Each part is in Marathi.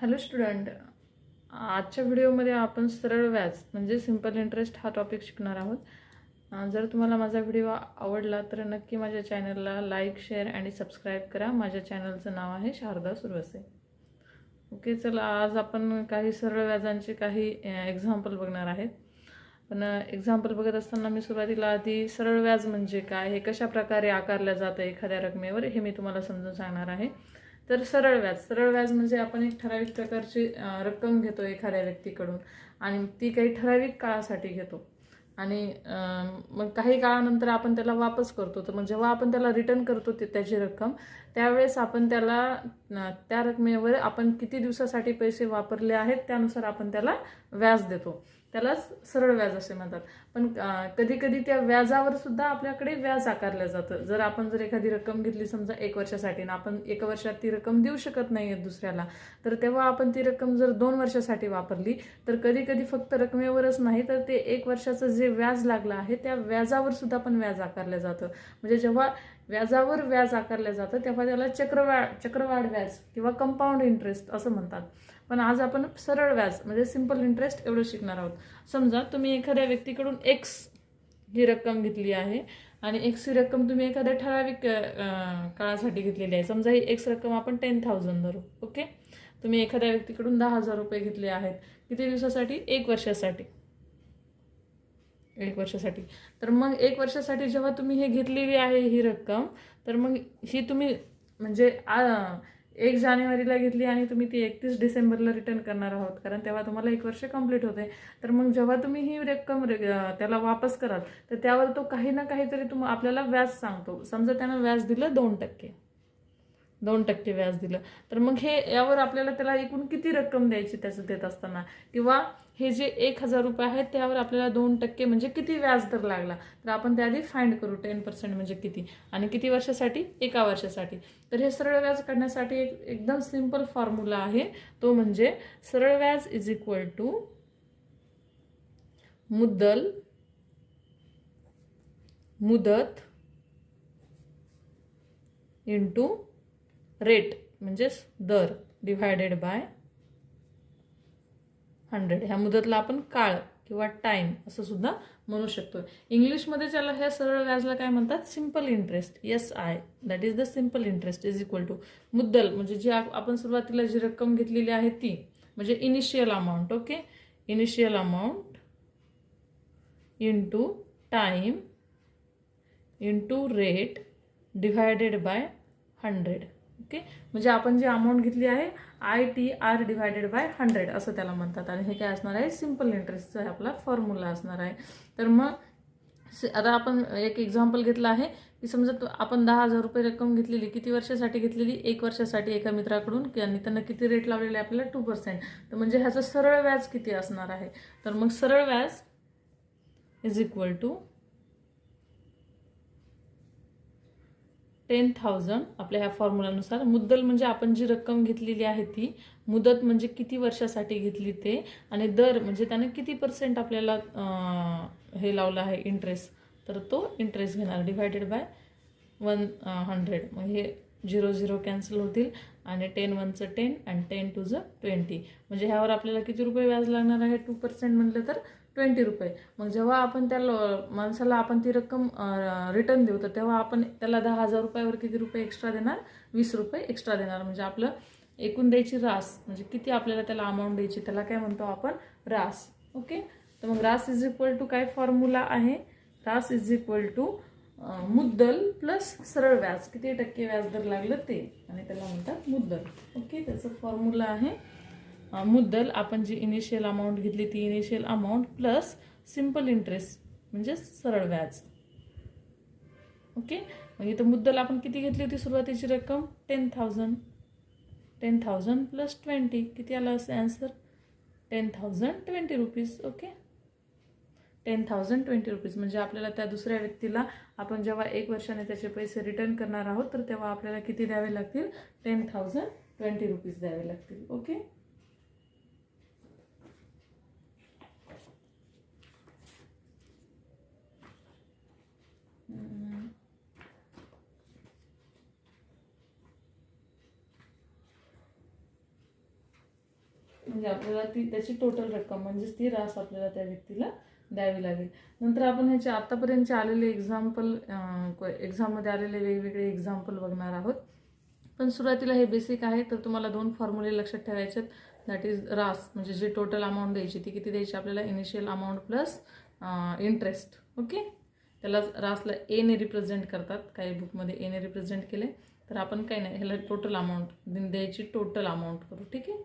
हॅलो स्टुडंट, आजच्या व्हिडिओमध्ये आपण सरळ व्याज म्हणजे सिंपल इंटरेस्ट हा टॉपिक शिकणार आहोत. जर तुम्हाला माझा व्हिडिओ आवडला तर नक्की माझ्या चॅनलला लाईक, शेअर आणि सबस्क्राईब करा. माझ्या चॅनलचं नाव आहे शारदा सुरवसे. ओके, चला आज आपण काही सरळ व्याजांचे काही एक्झाम्पल बघणार आहेत. पण एक्झाम्पल बघत असताना मी सुरुवातीला आधी सरळ व्याज म्हणजे काय, हे कशा प्रकारे आकारलं जातं एखाद्या रकमेवर, हे मी तुम्हाला समजून सांगणार आहे. तर सरळ व्याज म्हणजे आपण एक ठराविक प्रकारची रक्कम घेतो एखाद्या व्यक्तीकडून आणि ती काही ठराविक काळासाठी घेतो आणि मग काही काळानंतर आपण त्याला वापस करतो. तर मग जेव्हा आपण त्याला रिटर्न करतो त्याची रक्कम, त्यावेळेस आपण त्याला त्या रकमेवर आपण किती दिवसासाठी पैसे वापरले आहेत त्यानुसार आपण त्याला व्याज देतो. त्यालाच सरळ व्याज असे म्हणतात. पण कधी कधी त्या व्याजावर सुद्धा आपल्याकडे व्याज आकारलं जातं. जर एखादी रक्कम घेतली समजा 1 वर्षासाठी आणि आपण 1 वर्षात ती रक्कम देऊ शकत नाहीये दुसऱ्याला, तर तेव्हा आपण ती रक्कम जर 2 वर्षासाठी वापरली तर कधी कधी फक्त रकमेवरच नाही तर ते 1 वर्षाचं जे व्याज लागलं आहे त्या व्याजावर सुद्धा पण व्याज आकारलं जातं. म्हणजे जेव्हा व्याजावर व्याज आकारलं जातं तेव्हा त्याला चक्रवाढ व्याज किंवा कंपाऊंड इंटरेस्ट असं म्हणतात. पण आज आपण सरळ व्याज म्हणजे सिंपल इंटरेस्ट एवढं शिकणार आहोत. समजा तुम्ही एखाद्या व्यक्तीकडून एक्स ही रक्कम घेतली आहे आणि एक्स ही रक्कम तुम्ही एखाद्या ठराविक काळासाठी घेतलेली आहे. समजा ही एक्स रक्कम आपण 10,000 धरू. ओके, तुम्ही एखाद्या व्यक्तीकडून 10,000 रुपये घेतले आहेत. किती दिवसासाठी? 1 वर्षासाठी. 1 वर्षासाठी. तर मग 1 वर्षासाठी जेव्हा तुम्ही हे घेतलेली आहे ही रक्कम, तर मग ही तुम्ही म्हणजे 1 जानेवारीला घेतली आणि तुम्ही ती 31 डिसेंबरला रिटर्न करणार आहोत, कारण तेव्हा तुम्हाला 1 वर्ष कंप्लीट होते. तर मग जेव्हा तुम्ही ही रक्कम त्याला वापस कराल तर त्यावर तो काही ना काहीतरी आपल्याला व्याज सांगतो. समजा त्यानं व्याज दिलं 2%. 2% व्याज दिलं तर मग हे यावर आपल्याला त्याला एकूण किती रक्कम द्यायची त्याचं देत असताना, किंवा हे जे 1,000 रुपये आहेत त्यावर आपल्याला 2% म्हणजे किती व्याज दर लागला, तर आपण त्याआधी फाइंड करू. 10% म्हणजे किती आणि किती वर्षासाठी? 1 वर्षासाठी. तर हे सरळ व्याज काढण्यासाठी एकदम सिंपल फॉर्म्युला आहे. तो म्हणजे सरळ व्याज इज इक्वल टू मुदत इंटू रेट म्हणजेच दर डिवायडेड बाय 100. ह्या मुदतला आपण काळ किंवा टाइम असं सुद्धा म्हणू शकतो. इंग्लिशमध्ये त्याला ह्या सरळ व्याजला काय म्हणतात? Simple interest. SI, that is the simple interest, is equal to मुद्दल म्हणजे जी आपण सुरुवातीला जी रक्कम घेतलेली आहे ती म्हणजे initial amount. Okay, initial amount into time into rate divided by 100. Okay, म्हणजे आपण जी अमाऊंट घेतली आहे ITR डिवायडेड बाय 100 असं त्याला म्हणतात. आणि हे काय असणार आहे? सिंपल इंटरेस्टचा आपला फॉर्म्युला असणार आहे. तर मग आता आपण एक एक्झाम्पल घेतलं आहे की समजा आपण 10,000 रुपये रक्कम घेतलेली, किती वर्षासाठी घेतलेली? 1 वर्षासाठी एका मित्राकडून, आणि त्यांना किती रेट लावलेले आपल्याला? 2%. तर म्हणजे ह्याचं सरळ व्याज किती असणार आहे? तर मग सरळ व्याज इज इक्वल टू 10,000 आपल्या ह्या फॉर्म्युलानुसार. मुद्दल म्हणजे आपण जी रक्कम घेतलेली आहे ती, मुदत म्हणजे किती वर्षासाठी घेतली ते, आणि दर म्हणजे त्याने किती % आपल्याला हे लावलं आहे इंटरेस्ट, तर तो इंटरेस्ट घेणार डिवायडेड बाय 100. मग हे 0 0 कॅन्सल होतील आणि 10 1 10 आणि 10 2 20. म्हणजे ह्यावर आपल्याला किती रुपये व्याज लागणार आहे? 2% म्हटलं तर 20 रुपये. मग जेव्हा आपण त्या माणसाला आपण ती रक्कम रिटर्न देऊ तर तेव्हा आपण त्याला 10,000 रुपयावर किती रुपये एक्स्ट्रा देणार? 20 रुपये एक्स्ट्रा देणार. म्हणजे आपलं एकूण द्यायची रास म्हणजे किती आपल्याला त्याला अमाऊंट द्यायची, त्याला काय म्हणतो आपण? रास. ओके, तर मग रास इज इक्वल टू काय फॉर्म्युला आहे? रास इज इक्वल टू मुद्दल प्लस सरळ व्याज, किती टक्के व्याज दर लागलं ते, आणि त्याला म्हणतात मुद्दल. ओके, त्याचं फॉर्म्युला आहे मुद्दल, आपण जी इनिशियल अमाऊंट घेतली ती initial amount plus simple interest म्हणजे सरळ व्याज. ओके, मग इथं मुद्दल आपण किती घेतली होती? सुरुवातीची रक्कम 10,000. 10,000 प्लस 20 किती आला असं आन्सर? 10,020 रुपीज. ओके, 10,020 रुपीज म्हणजे आपल्याला त्या दुसऱ्या व्यक्तीला आपण जेव्हा 1 वर्षाने त्याचे पैसे रिटर्न करणार आहोत तर तेव्हा आपल्याला किती द्यावे लागतील? 10,020 रुपीज द्यावे लागतील. ओके, म्हणजे आपल्याला त्याची टोटल रक्कम म्हणजेच ती रास आपल्याला त्या व्यक्तीला द्यावी लागेल. नंतर आपण ह्याचे आतापर्यंतचे आलेले एक्झाममध्ये आलेले वेगवेगळे एक्झाम्पल बघणार आहोत. पण सुरुवातीला हे बेसिक आहे, तर तुम्हाला 2 फॉर्म्युले लक्षात ठेवायचे आहेत. दॅट इज रास म्हणजे जी टोटल अमाऊंट द्यायची ती किती द्यायची आपल्याला, initial amount plus interest. Okay, त्याला रासला ए ने रिप्रेझेंट करतात, काही बुकमध्ये ए ने रिप्रेझेंट केले. तर आपण काही नाही, ह्याला टोटल अमाऊंट द्यायची, टोटल अमाऊंट करू. ठीक आहे,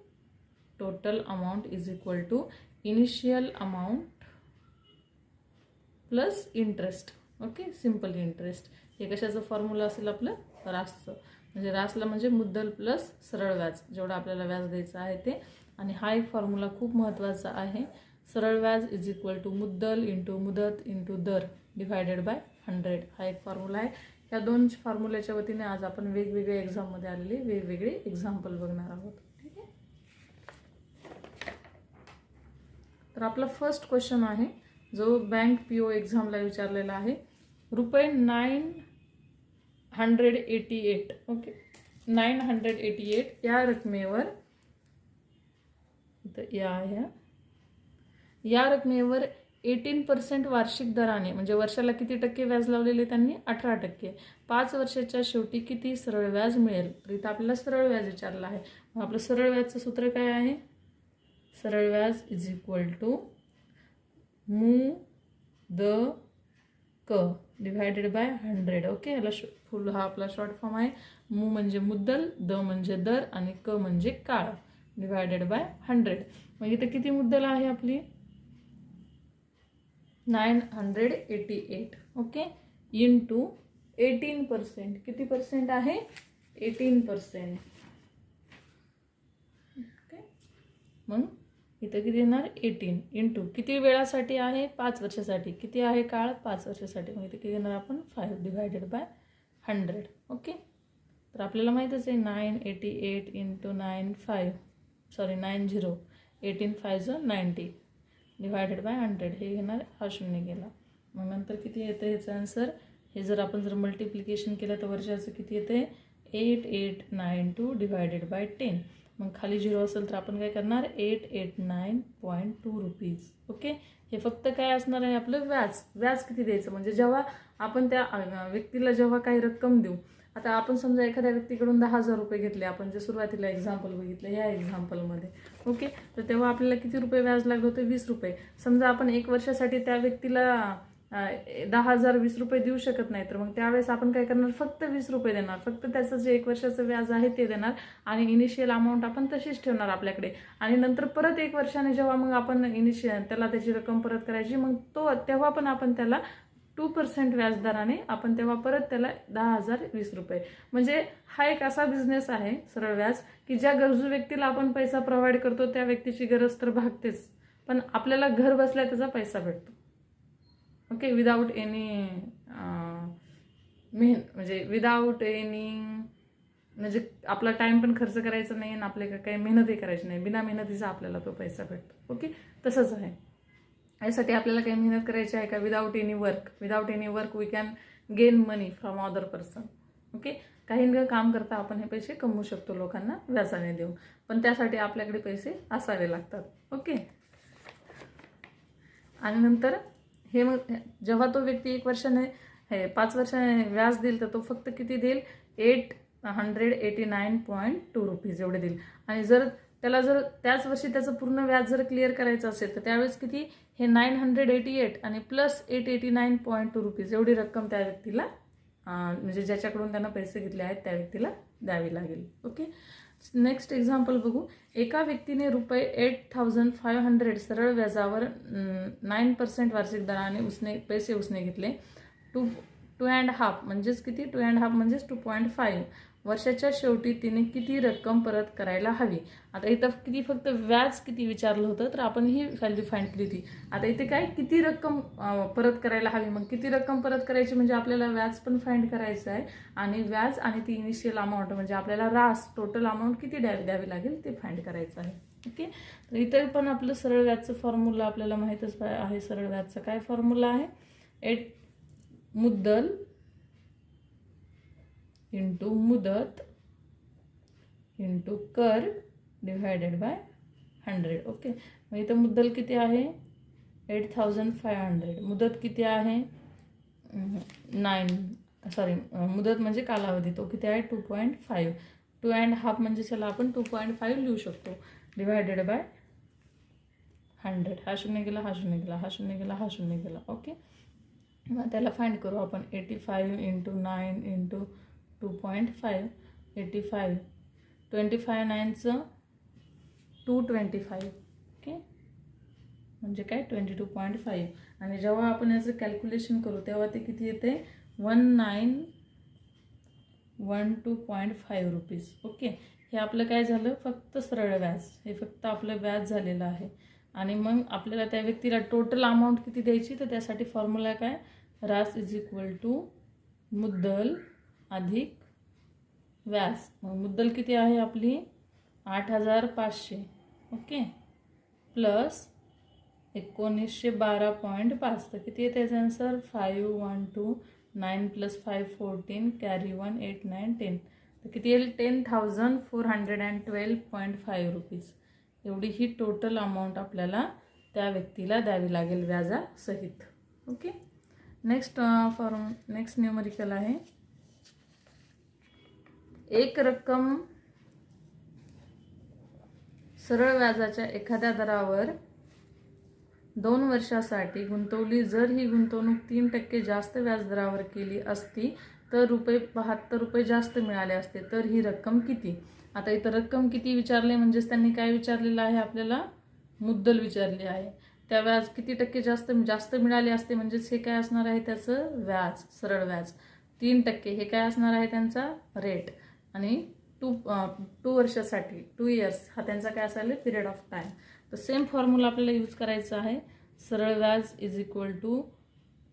total amount is equal to initial amount plus interest. Okay, simple interest. हे कशाचं फॉर्म्युला असेल आपलं, रासचं. म्हणजे रासला म्हणजे मुद्दल प्लस सरळ व्याज, जेवढं आपल्याला व्याज द्यायचं आहे ते. आणि हा एक फॉर्म्युला खूप महत्त्वाचा आहे. सरळ व्याज इज इक्वल टू मुद्दल इंटू मुदत इंटू दर डिवायडेड बाय 100. हा एक फॉर्म्युला आहे. या 2 फॉर्म्युल्याच्या वतीने आज आपण वेगवेगळ्या एक्झाममध्ये आलेले वेगवेगळे एक्झाम्पल बघणार आहोत. ठीक आहे, तर आपला फर्स्ट क्वेश्चन आहे जो बँक PO एक्झामला विचारलेला आहे. ₹988. ओके, 988 या रकमेवर, या रकमेवर 18% वार्षिक दराने म्हणजे वर्षाला किती टक्के व्याज लावलेले त्यांनी, 18%. 5 वर्षाच्या शेवटी किती सरळ व्याज मिळेल. तर इथं आपल्याला सरळ व्याज विचारलं आहे. आपलं सरळ व्याजचं सूत्र काय आहे, सरळ व्याज इज इक्वल टू मू द क डिवायडेड बाय 100. ओके, ह्याला फुल हा आपला शॉर्ट फॉर्म आहे. मू म्हणजे मुद्दल, द म्हणजे दर आणि क म्हणजे काळ डिवायडेड बाय 100. मग इथं किती मुद्दल आहे आपली, 988. Okay, into 18%. किती पर्सेंट आहे, 18%. ओके, मग इथं किती येणार, 18 इंटू किती वेळासाठी आहे, 5 वर्षासाठी. किती आहे काळ, 5 वर्षासाठी. मग इथे किती येणार आपण, 5 डिवायडेड बाय 100. ओके, तर आपल्याला माहीतच आहे 988 इंटू 90, 18 5 90 डिवायडेड बाय 100. हे घेणार, हा शून्य गेला. मग नंतर किती येतं ह्याचं आन्सर, हे जर आपण मल्टिप्लिकेशन केलं तर वर्षाचं किती येते, 8892 डिवायडेड बाय 10. मग खाली 0 असेल तर आपण काय करणार, 889.2 रुपीज. ओके, हे फक्त काय असणार आहे आपलं व्याज. व्याज किती द्यायचं म्हणजे जेव्हा आपण त्या व्यक्तीला जेव्हा काही रक्कम देऊ. आता आपण समजा एखाद्या व्यक्तीकडून 10,000 रुपये घेतले, आपण जे सुरुवातीला एक्झाम्पल बघितलं या एक्झाम्पलमध्ये. ओके, तर तेव्हा आपल्याला किती रुपये व्याज लागलं होतं, 20 रुपये. समजा आपण 1 वर्षासाठी त्या व्यक्तीला 10,000 20 रुपये देऊ शकत नाही, तर मग त्यावेळेस आपण काय करणार, फक्त 20 रुपये देणार. फक्त त्याचं जे 1 वर्षाचं व्याज आहे ते देणार आणि इनिशियल अमाऊंट आपण तशीच ठेवणार आपल्याकडे. आणि नंतर परत 1 वर्षाने जेव्हा मग आपण त्याला त्याची रक्कम परत करायची, मग तेव्हा पण आपण त्याला 2% व्याजदराने आपण तेव्हा परत त्याला 10,000 20 रुपये. म्हणजे हा एक असा बिझनेस आहे सरळ व्याज की ज्या गरजू व्यक्तीला आपण पैसा प्रोव्हाइड करतो त्या व्यक्तीची गरज तर भागतेच, पण आपल्याला घर बसल्या त्याचा पैसा भेटतो. ओके, विदाऊट एनी म्हणजे विदाऊट एनी म्हणजे आपला टाइम पण खर्च करायचा नाही आणि आपल्याला काही मेहनतही करायची नाही, बिना मेहनतीचा आपल्याला तो पैसा भेटतो. ओके, तसंच आहे. यासाठी आपल्याला काही मेहनत करायची आहे का, without any work we can gain money from other person. Okay, काही काम करता आपण हे पैसे कमवू शकतो लोकांना व्याजाने देऊन, पण त्यासाठी आपल्याकडे पैसे असावे लागतात. ओके, आणि नंतर हे मग जेव्हा तो व्यक्ती 1 वर्षाने 5 वर्षाने व्याज देईल तर तो फक्त किती देईल, 889.2 रुपीज एवढे देईल. आणि जर त्याच वर्षी त्याचं पूर्ण व्याज जर क्लिअर करायचं असेल तर त्यावेळेस किती, हे 988 आणि प्लस 889.2 रुपीज एवढी रक्कम त्या व्यक्तीला म्हणजे ज्याच्याकडून त्यांना पैसे घेतले आहेत त्या व्यक्तीला द्यावी लागेल. ओके, नेक्स्ट एक्झाम्पल बघू. एका व्यक्तीने ₹8,500 सरळ व्याजावर 9% वार्षिक दराने पैसे उसने घेतले. 2.5 म्हणजेच किती, 2.5 म्हणजेच 2.5 वर्षाच्या शेवटी तिने किती रक्कम परत करायला हवी. आता इथं किती फक्त व्याज किती विचारलं होतं तर आपण ही व्हॅल्यू फाइंड केली होती. आता इथे काय किती रक्कम परत करायला हवी, मग किती रक्कम परत करायची म्हणजे आपल्याला व्याज पण फाइंड करायचं आहे आणि व्याज आणि ती इनिशियल अमाऊंट म्हणजे आपल्याला रास टोटल अमाऊंट किती द्यावी लागेल ते फाइंड करायचं आहे. ओके, तर इथे पण आपलं सरळ व्याजचं फॉर्म्युला आपल्याला माहीतच आहे. सरळ व्याजचा काय फॉर्म्युला आहे, 8 मुद्दल इंटू मुदत इंटू कर डिवायडेड बाय 100. ओके, मग इथं मुद्दल किती आहे 8500. मुदत किती आहे 9 सॉरी मुदत म्हणजे कालावधी तो किती आहे 2.5. 2.5 म्हणजे चला आपण 2.5 लिहू शकतो डिवायडेड बाय 100. हा शून्य गेला, हा शून्य गेला, हा शून्य गेला, हा शून्य गेला. ओके, मग त्याला फाइंड करू आपण. 85 × 9 × 2.5. 85 25 9चं 225. ओके, म्हणजे काय 22.5. आणि जेव्हा आपण याचं कॅल्क्युलेशन करू तेव्हा ते किती येते 1912.5 रुपीज. ओके, हे आपलं काय झालं फक्त सरळ व्याज, हे फक्त आपलं व्याज झालेलं आहे. आणि मग आपल्याला त्या व्यक्तीला टोटल अमाऊंट किती द्यायची, तर त्यासाठी फॉर्म्युला काय रास इज इक्वल टू मुद्दल अधिक व्याज. मग मुद्दल किती आहे आपली 8500. ओके, प्लस 1912.5 तर किती येते याचा आन्सर 512. 9 + 5 14 कॅरी 1 8 9 10 तर किती येईल 10,412.5 रुपीज. एवढी ही टोटल अमाऊंट आपल्याला त्या व्यक्तीला द्यावी लागेल व्याजासहित. ओके, नेक्स्ट न्यूमरिकल आहे. एक रक्कम सरळ व्याजाच्या एखाद्या दरावर 2 वर्षासाठी गुंतवली. जर ही गुंतवणूक 3% जास्त व्याजदरावर केली असती तर ₹72 जास्त मिळाले असते. तर ही रक्कम किती. आता इथं रक्कम किती विचारले म्हणजेच त्यांनी काय विचारलेलं आहे आपल्याला मुद्दल विचारली आहे. त्या व्याज किती टक्के जास्त मिळाले असते म्हणजेच हे काय असणार आहे त्याचं व्याज, सरळ व्याज. 3% हे काय असणार आहे त्यांचा रेट. आणि 2 वर्षासाठी 2 इयर्स हा त्यांचा काय असेल पिरियड ऑफ टाईम. तर सेम फॉर्म्युला आपल्याला यूज करायचा आहे. सरळ व्याज इज इक्वल टू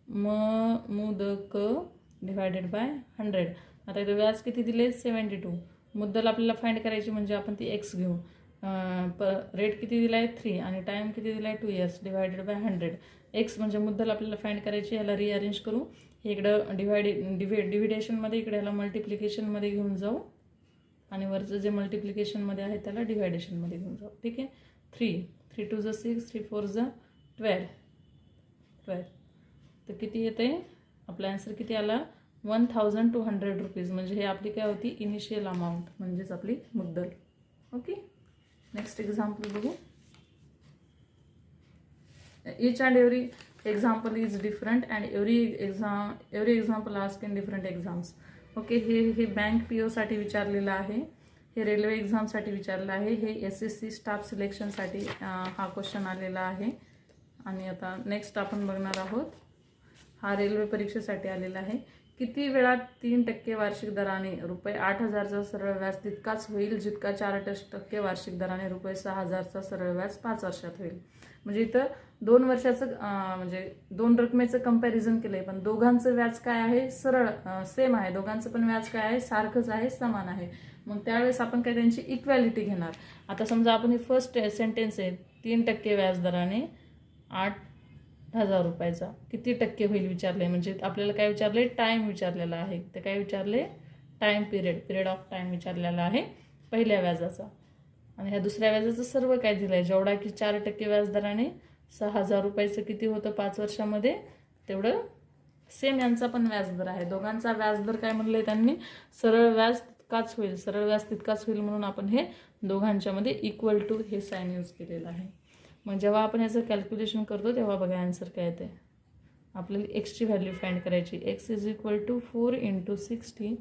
मुदक डिवायडेड बाय 100. आता इथं व्याज किती दिले 72. मुद्दल आपल्याला फाइंड करायची म्हणजे आपण ती एक्स घेऊ. रेट किती दिला आहे 3 आणि टाईम किती दिला आहे 2 इयर्स डिवायडेड बाय 100. एक्स म्हणजे मुद्दल आपल्याला फाइंड करायची. ह्याला रिअरेंज करू. हे इकडं डिव्हिडेशनमध्ये इकडे ह्याला मल्टिप्लिकेशनमध्ये घेऊन जाऊ आणि वरचं जे मल्टिप्लिकेशनमध्ये आहे त्याला डिव्हायडेशनमध्ये घेऊन जाऊ. ठीक आहे. 3 2 = 6 3 4 = 12. तर किती येते आपला आन्सर किती आला 1200 रुपीज. म्हणजे हे आपली काय होती इनिशियल अमाऊंट म्हणजेच आपली मुद्दल. ओके, नेक्स्ट एक्झाम्पल बघू. Each and every example is different and every example asked in different exams. Okay, हे बँक PO साठी विचारलेलं आहे. हे रेल्वे एक्झामसाठी विचारलेलं आहे. हे SSC स्टाफ सिलेक्शनसाठी हा क्वेश्चन आलेला आहे. आणि आता नेक्स्ट आपण बघणार आहोत. हा रेल्वे परीक्षेसाठी आलेला आहे. किती वेळात 3% वार्षिक दराने ₹8,000चा सरळ व्याज तितकाच होईल जितका 4% वार्षिक दराने ₹6,000चा सरळ व्याज 5 वर्षात होईल. म्हणजे इथं 2 वर्षाचं म्हणजे 2 रकमेचं कंपॅरिझन केलंय पण दोघांचं व्याज काय आहे सरळ सेम आहे. दोघांचं पण व्याज काय आहे सारखंच आहे, समान आहे. मग त्यावेळेस आपण काय त्यांची इक्वॅलिटी घेणार. आता समजा आपण हे फर्स्ट सेंटेन्स आहे 3% व्याज दराने 8,000 रुपयाचा किती टक्के होईल विचारले. म्हणजे आपल्याला काय विचारले टाइम विचारलेला आहे. ते काय विचारले टाइम पिरियड ऑफ टाइम विचारलेला आहे पहिल्या व्याजाचा. आणि ह्या दुसऱ्या व्याजाचं सर्व काय दिलंय जेवढा की 4% व्याजदराने 6,000 रुपयाचं किती होतं 5 वर्षामध्ये तेवढं सेम यांचा पण व्याजदर आहे. दोघांचा व्याजदर काय म्हणलंय त्यांनी सरळ व्याज तितकाच होईल, सरळ व्याज तितकाच होईल म्हणून आपण हे दोघांच्यामध्ये इक्वल टू हे साइन यूज केलेलं आहे. मग जेव्हा आपण याचं कॅल्क्युलेशन करतो तेव्हा बघा आन्सर काय येते. आपल्याला एक्सची व्हॅल्यू फाइंड करायची. X is equal to 4 × 60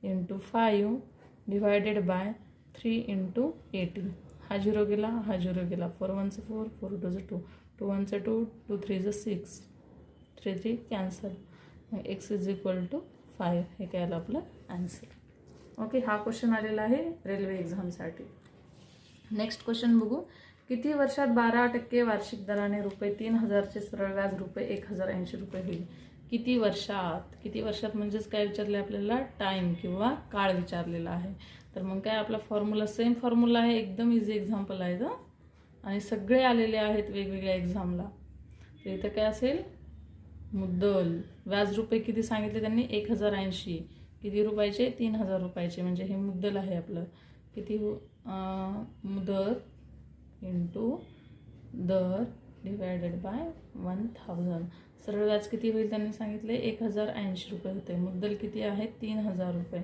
× 5 divided by 3 × 80. हा 0 गेला, हा 0 गेला. 4 1 = 4 4 2 = 2 2 1 = 2 2 3 = 6 3 3 कॅन्सल. मग एक्स इज इक्वल टू 5 हे काय आलं आपलं आन्सर. ओके, हा क्वेश्चन आलेला आहे रेल्वे एक्झामसाठी. नेक्स्ट क्वेश्चन बघू. किती वर्षात 12% वार्षिक दराने ₹3,000चे सरळ व्याज ₹1,080 होईल. किती वर्षात म्हणजेच काय विचारले आपल्याला टाइम किंवा काळ विचारलेला आहे. तर मग काय आपला फॉर्म्युला सेम फॉर्म्युला आहे. एकदम इझी एक्झाम्पल आहे तर आणि सगळे आलेले आहेत वेगवेगळ्या एक्झामला. तर इथं काय असेल मुद्दल व्याज रुपये किती सांगितले त्यांनी 1,080. किती रुपयाचे 3,000 रुपयाचे म्हणजे हे मुद्दल आहे आपलं. किती मुदत इंटू दर डिवायडेड बाय 1000. सरळ व्याज किती होईल त्यांनी सांगितले 1080 रुपये होते. मुद्दल किती आहे 3000 रुपये.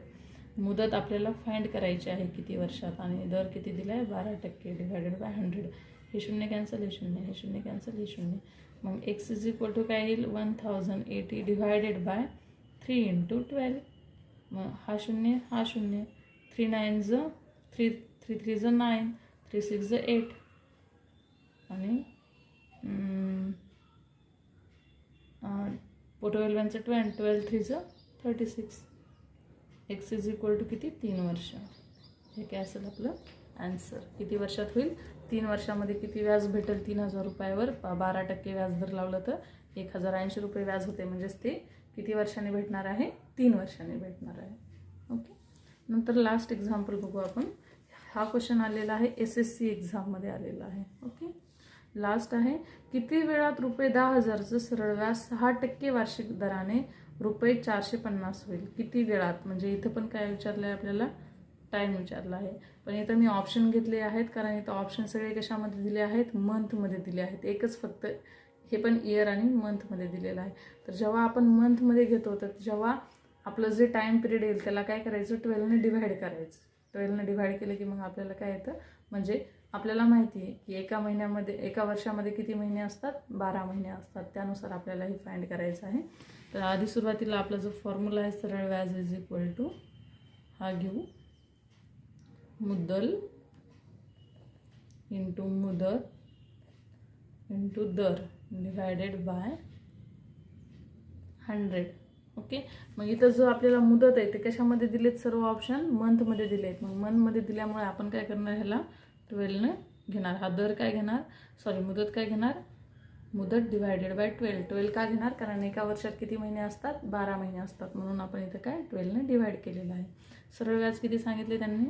मुदत आपल्याला फाइंड करायची आहे किती वर्षात आणि दर किती दिला आहे 12% डिवायडेड बाय 100. हे शून्य कॅन्सल, हे शून्य, हे शून्य कॅन्सल, हे शून्य. मग x इज इक्वल टू काय येईल 1080 डिवायडेड बाय 3 इंटू 12. मग हा शून्य, हा शून्य, 3 9 3 3 3 9, 3 6 8 आणि 12 12 3 36. x इज इक्वल टू किती 3 वर्ष. हे काय असेल आपलं आन्सर. किती वर्षात होईल 3 वर्षामध्ये किती व्याज भेटेल 3000 रुपयावर 12% व्याज जर लावलं तर 1080 रुपये व्याज होते. म्हणजेच ते किती वर्षांनी भेटणार आहे 3 वर्षांनी भेटणार आहे. ओके. नंतर लास्ट एक्झाम्पल बघू आपण. हा क्वेश्चन आलेला आहे SSC एक्झाममध्ये आलेला आहे. ओके. लास्ट आहे किती वेळात रुपये 10,000चं सरळ व्याज 6% वार्षिक दराने रुपये 450 होईल. किती वेळात म्हणजे इथं पण काय विचारलं आहे आपल्याला टाईम विचारला आहे. पण इथं मी ऑप्शन घेतले आहेत कारण इथं ऑप्शन सगळे कशामध्ये दिले आहेत मंथमध्ये दिले आहेत. एकच फक्त हे पण इयर आणि मंथमध्ये दिलेलं आहे. तर जेव्हा आपण मंथमध्ये घेतो तर जेव्हा आपलं जे टाईम पिरियड येईल त्याला काय करायचं 12ने डिव्हाइड करायचं. 12ने डिव्हाइड केलं की मग आपल्याला काय येतं म्हणजे आपल्याला माहिती आहे की एका वर्षामध्ये किती महिने असतात 12 महिने असतात. त्यानुसार आपल्याला हे फाइंड करायचं आहे. तर आधी सुरुवातीला आपला जो फॉर्म्युला आहे सरळ व्याज इज इक्वल टू हा घेऊ मुद्दल इंटू मुदत इंटू दर डिवायडेड बाय 100. ओके. मग इथं जो आपल्याला मुदत आहे ते कशामध्ये दिलेत सर्व ऑप्शन मंथमध्ये दिले आहेत. मग मंथमध्ये दिल्यामुळे आपण काय करणार ह्याला 12ने घेणार. हा दर काय घेणार मुदत काय घेणार मुदत डिवायडेड बाय 12. 12 का घेणार कारण एका वर्षात किती महिने असतात 12 महिने असतात. म्हणून आपण इथं काय 12ने डिवाइड केलेलं आहे. सरळ व्याज किती सांगितले त्यांनी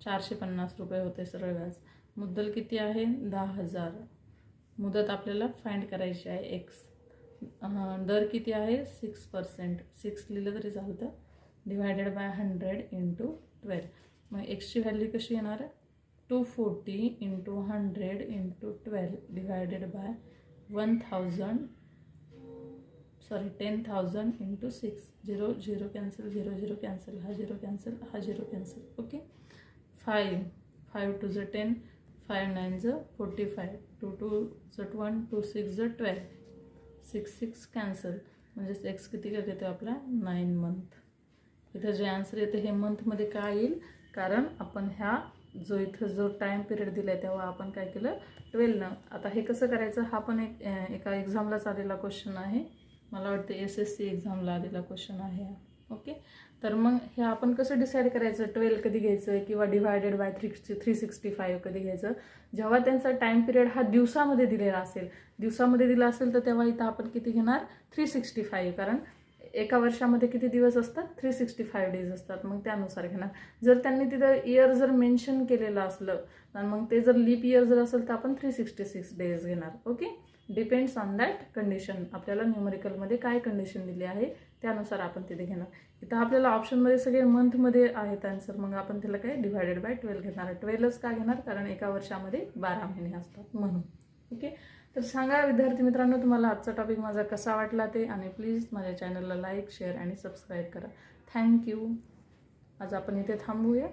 450 रुपये होते सरळ व्याज. मुद्दल किती आहे 10,000. मुदत आपल्याला फाइंड करायची आहे x. दर किती आहे 6%. 6 लिहिलं तरी चालतं. Divided by 100 into 12. मग एक्सची व्हॅल्यू कशी येणार 240 into 100 into 12 divided by 10,000 10,000 into 6. 0 0 cancel, 0 0 cancel, हा 0 कॅन्सल, हा 0 कॅन्सल. ओके. 5 5 2 10, 5 9 45, 2 2 1, 2 6 12, 6 6 कॅन्सल. म्हणजेच एक्स किती येतो आपला 9 मंथ. इथं जे आन्सर येते हे मंथमध्ये काय येईल कारण आपण ह्या जो टाईम पिरियड दिला आहे तेव्हा आपण काय केलं 12नं. आता हे कसं करायचं हा पण एका एक्झामलाच आलेला क्वेश्चन आहे. मला वाटतं SSC एक्झामला आलेला क्वेश्चन आहे. ओके. तर मग हे आपण कसं डिसाईड करायचं 12 कधी घ्यायचं किंवा डिवायडेड बाय 365 कधी घ्यायचं. जेव्हा त्यांचा टाईम पिरियड हा दिवसामध्ये दिलेला असेल तर तेव्हा इथं आपण किती घेणार 365 कारण एका वर्षामध्ये किती दिवस असतात 365 डेज असतात. मग त्यानुसार घेणार. जर त्यांनी तिथं इयर जर मेन्शन केलेलं असलं आणि मग ते जर लीप इयर जर असेल तर आपण 366 डेज घेणार. Okay. Depends on that condition. आपल्याला न्यूमरिकलमध्ये काय कंडिशन दिली आहे त्यानुसार आपण तिथे घेणार. इथं आपल्याला ऑप्शनमध्ये सगळे मंथमध्ये आहेत आन्सर. मग आपण त्याला काय डिवायडेड बाय 12 घेणार. 12च का घेणार कारण एका वर्षामध्ये 12 महिने असतात म्हणून. ओके. तर सांगा विद्यार्थी मित्रांनो तुम्हाला आजचा टॉपिक माझा कसा वाटला ते आणि प्लीज माझ्या चॅनलला लाईक शेअर आणि सबस्क्राईब करा. थँक्यू. आज आपण इथे थांबूया.